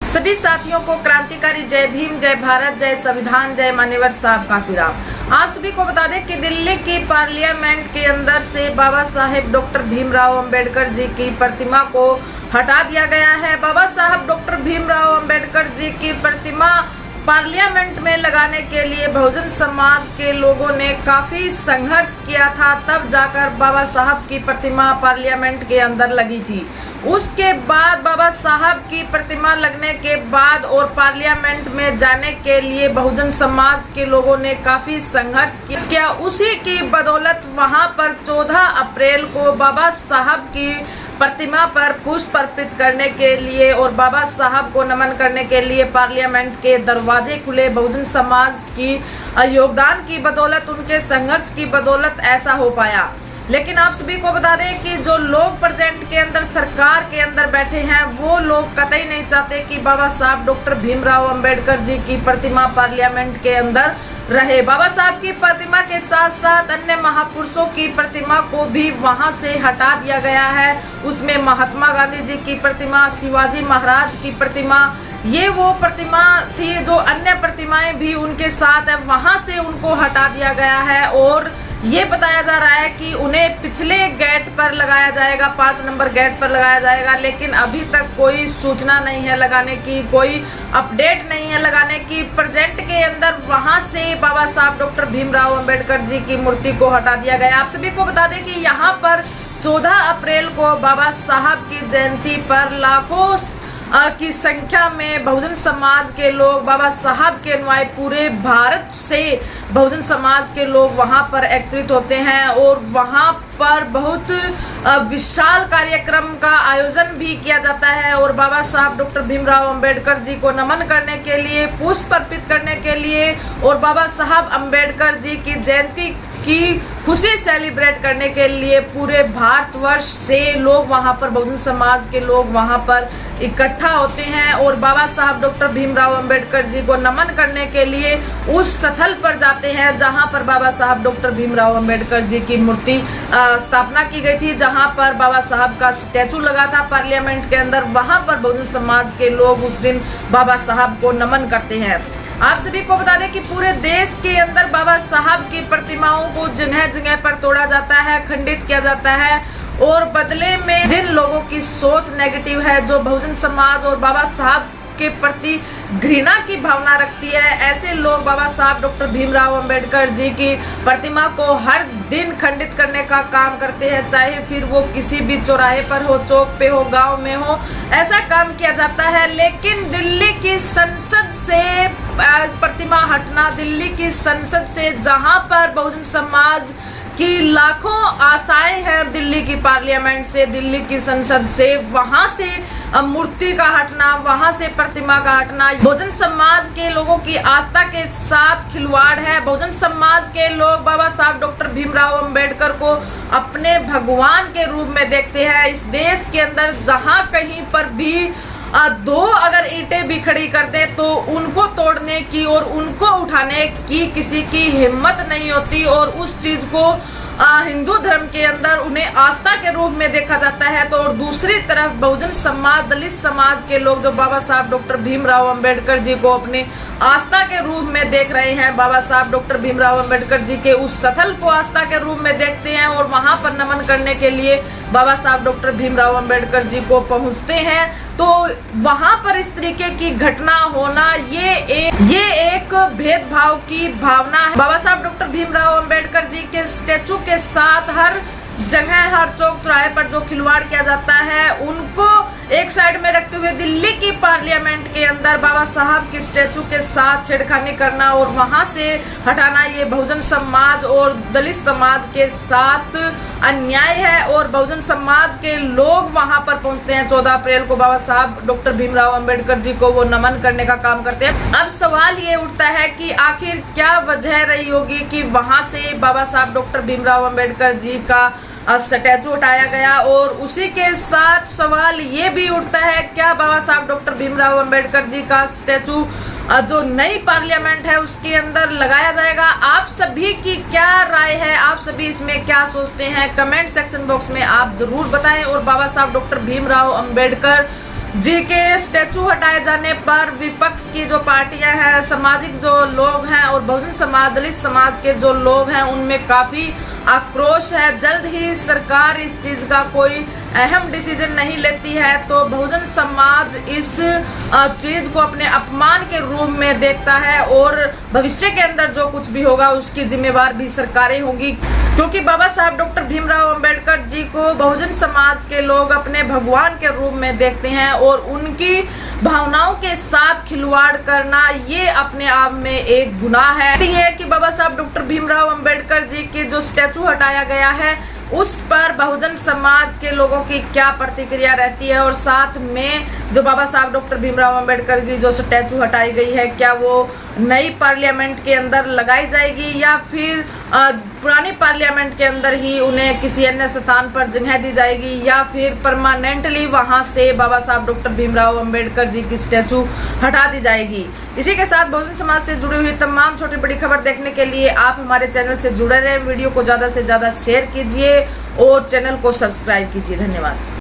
सभी साथियों को क्रांतिकारी जय भीम, जय भारत, जय संविधान, जय मान्यवर साहब का श्रीराम। आप सभी को बता दें कि दिल्ली की पार्लियामेंट के अंदर से बाबा साहेब डॉक्टर भीमराव अंबेडकर जी की प्रतिमा को हटा दिया गया है। बाबा साहब डॉक्टर भीमराव अंबेडकर जी की प्रतिमा पार्लियामेंट में लगाने के लिए बहुजन समाज के लोगों ने काफी संघर्ष किया था, तब जाकर बाबा साहब की प्रतिमा पार्लियामेंट के अंदर लगी थी। उसके बाद बाबा साहब की प्रतिमा लगने के बाद और पार्लियामेंट में जाने के लिए बहुजन समाज के लोगों ने काफी संघर्ष किया। उसी की बदौलत वहां पर 14 अप्रैल को बाबा साहब की प्रतिमा पर पुष्प अर्पित करने के लिए और बाबा साहब को नमन करने के लिए पार्लियामेंट के दरवाजे खुले। बहुजन समाज की योगदान की बदौलत, उनके संघर्ष की बदौलत ऐसा हो पाया। लेकिन आप सभी को बता दें कि जो लोग प्रेजेंट के अंदर सरकार के अंदर बैठे हैं, वो लोग कतई नहीं चाहते कि बाबा साहब डॉक्टर भीमराव अंबेडकर जी की प्रतिमा पार्लियामेंट के अंदर रहे। बाबा साहब की प्रतिमा के साथ साथ अन्य महापुरुषों की प्रतिमा को भी वहां से हटा दिया गया है। उसमें महात्मा गांधी जी की प्रतिमा, शिवाजी महाराज की प्रतिमा, ये वो प्रतिमा थी। जो अन्य प्रतिमाएं भी उनके साथ है, वहां से उनको हटा दिया गया है और ये बताया जा रहा है कि उन्हें पिछले गेट पर लगाया जाएगा, 5 नंबर गेट पर लगाया जाएगा। लेकिन अभी तक कोई सूचना नहीं है लगाने की, कोई अपडेट नहीं है लगाने की। प्रेजेंट के अंदर वहां से बाबा साहब डॉक्टर भीमराव अंबेडकर जी की मूर्ति को हटा दिया गया। आप सभी को बता दें कि यहाँ पर 14 अप्रैल को बाबा साहब की जयंती पर लाखों की संख्या में बहुजन समाज के लोग, बाबा साहब के अनुयायी पूरे भारत से बहुजन समाज के लोग वहां पर एकत्रित होते हैं और वहां पर बहुत विशाल कार्यक्रम का आयोजन भी किया जाता है और बाबा साहब डॉक्टर भीमराव अंबेडकर जी को नमन करने के लिए, पुष्प अर्पित करने के लिए और बाबा साहब अंबेडकर जी की जयंती की खुशी सेलिब्रेट करने के लिए पूरे भारतवर्ष से लोग वहां पर, बहुजन समाज के लोग वहां पर इकट्ठा होते हैं और बाबा साहब डॉक्टर भीमराव अंबेडकर जी को नमन करने के लिए उस स्थल पर जाते हैं जहां पर बाबा साहब डॉक्टर भीमराव अंबेडकर जी की मूर्ति स्थापना की गई थी, जहां पर बाबा साहब का स्टैचू लगा था पार्लियामेंट के अंदर। वहां पर बहुजन समाज के लोग उस दिन बाबा साहब को नमन करते हैं। आप सभी को बता दें कि पूरे देश के अंदर बाबा साहब की प्रतिमाओं को जगह जगह पर तोड़ा जाता है, खंडित किया जाता है और बदले में जिन लोगों की सोच नेगेटिव है, जो बहुजन समाज और बाबा साहब के प्रति घृणा की भावना रखती है, ऐसे लोग बाबा साहब डॉक्टर भीमराव अंबेडकर जी की प्रतिमा को हर दिन खंडित करने का काम करते हैं। चाहे फिर वो किसी भी चौराहे पर हो, चौक पे हो, गांव में हो, ऐसा काम किया जाता है। लेकिन दिल्ली की संसद से प्रतिमा हटना, दिल्ली की संसद से जहां पर बहुजन समाज की लाखों आशाएं हैं, दिल्ली की पार्लियामेंट से, दिल्ली की संसद से, वहां से मूर्ति का हटना, वहां से प्रतिमा का हटना बहुजन समाज के लोगों की आस्था के साथ खिलवाड़ है। बहुजन समाज के लोग बाबा साहब डॉक्टर भीमराव अंबेडकर को अपने भगवान के रूप में देखते हैं। इस देश के अंदर जहां कहीं पर भी दो अगर ईंटें भी खड़ी करते तो उनको तोड़ने की और उनको उठाने की किसी की हिम्मत नहीं होती और उस चीज को हिंदू धर्म के अंदर उन्हें आस्था के रूप में देखा जाता है। तो और दूसरी तरफ बहुजन समाज, दलित समाज के लोग जो बाबा साहब डॉक्टर भीमराव अंबेडकर जी को अपने आस्था के रूप में देख रहे हैं, बाबा साहब डॉक्टर भीमराव अंबेडकर जी के उस स्थल को आस्था के रूप में देखते हैं और वहां पर नमन करने के लिए बाबा साहब डॉक्टर भीमराव अंबेडकर जी को पहुंचते हैं। तो वहां पर इस तरीके की घटना होना, ये एक भेदभाव की भावना है। बाबा साहब डॉक्टर भीमराव अंबेडकर जी के स्टैचू के साथ हर जगह, हर चौक चौराहे पर जो खिलवाड़ किया जाता है, उनको एक साइड में रखते हुए दिल्ली की पार्लियामेंट के अंदर बाबा साहब के स्टैचू के साथ छेड़खानी करना और वहां से हटाना, ये बहुजन समाज और दलित समाज के साथ अन्याय है। और बहुजन समाज के लोग वहां पर पहुंचते हैं 14 अप्रैल को, बाबा साहब डॉक्टर भीमराव अंबेडकर जी को वो नमन करने का काम करते हैं। अब सवाल ये उठता है कि आखिर क्या वजह रही होगी कि वहां से बाबा साहब डॉक्टर भीमराव अंबेडकर जी का स्टैचू उठाया गया। और उसी के साथ सवाल ये भी उठता है, क्या बाबा साहब डॉक्टर भीमराव अंबेडकर जी का स्टैचू जो नई पार्लियामेंट है उसके अंदर लगाया जाएगा? आप सभी की क्या राय है, आप सभी इसमें क्या सोचते हैं? कमेंट सेक्शन बॉक्स में आप जरूर बताएं। और बाबा साहब डॉक्टर भीमराव अंबेडकर जी के स्टैचू हटाए जाने पर विपक्ष की जो पार्टियां हैं, सामाजिक जो लोग हैं और बहुजन समाज, दलित समाज के जो लोग हैं, उनमें काफी आक्रोश है। जल्द ही सरकार इस चीज का कोई अहम डिसीजन नहीं लेती है तो बहुजन समाज इस चीज को अपने अपमान के रूप में देखता है और भविष्य के अंदर जो कुछ भी होगा उसकी जिम्मेवार भी सरकारें होंगी, क्योंकि बाबा साहब डॉक्टर भीमराव अंबेडकर जी को बहुजन समाज के लोग अपने भगवान के रूप में देखते हैं और उनकी भावनाओं के साथ खिलवाड़ करना ये अपने आप में एक गुनाह है। ये कि बाबा साहब डॉक्टर भीमराव अंबेडकर जी के जो स्टैचू हटाया गया है उस पर बहुजन समाज के लोगों की क्या प्रतिक्रिया रहती है, और साथ में जो बाबा साहब डॉक्टर भीमराव अंबेडकर की जो स्टैचू हटाई गई है क्या वो नई पार्लियामेंट के अंदर लगाई जाएगी या फिर पुरानी पार्लियामेंट के अंदर ही उन्हें किसी अन्य स्थान पर जगह दी जाएगी या फिर परमानेंटली वहां से बाबा साहब डॉक्टर भीमराव अंबेडकर जी की स्टैचू हटा दी जाएगी। इसी के साथ बहुजन समाज से जुड़ी हुई तमाम छोटी बड़ी खबर देखने के लिए आप हमारे चैनल से जुड़े रहें। वीडियो को ज़्यादा से ज़्यादा शेयर कीजिए और चैनल को सब्सक्राइब कीजिए। धन्यवाद।